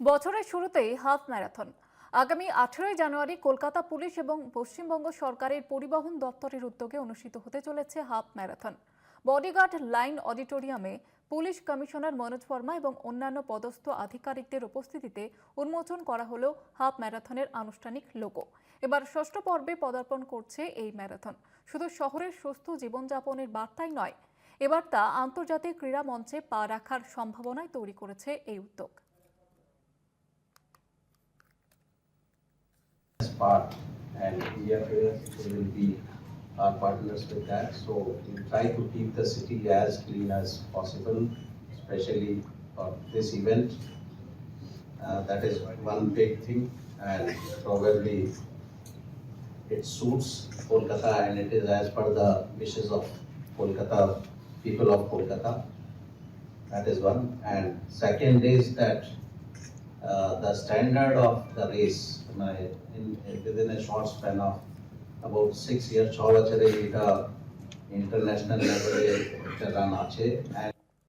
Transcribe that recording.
বছরের শুরুতেই half marathon. আগামী 18 জানুয়ারি কলকাতা পুলিশ এবং পশ্চিমবঙ্গ সরকারের পরিবহন দপ্তরের উদ্যোগে অনুষ্ঠিত হতে চলেছে হাফ ম্যারাথন। বডিগার্ড লাইন অডিটোরিয়ামে পুলিশ কমিশনার মনোজ বর্মা এবং অন্যান্য পদস্থ আধিকারিকদের উপস্থিতিতে উন্মোচন করা হলো হাফ ম্যারাথনের আনুষ্ঠানিক লোগো। এবার ষষ্ঠ পর্বে পদার্পণ করছে এই ম্যারাথন। শুধু শহরের সুস্থ জীবনযাপনের বার্তাই নয়, এবার তা আন্তর্জাতিক ক্রীড়া মঞ্চে পা রাখার সম্ভাবনায় তৈরি করেছে এই উদ্যোগ। Part and India Fair will be our partners with that. So we try to keep the city as clean as possible, especially for this event. That is one big thing, and probably it suits Kolkata and it is as per the wishes of Kolkata, people of Kolkata. That is one. And second is that the standard of the race within a short span of about 6 years, 6 বছরে এটা international লেভেলে এটা run আছে, and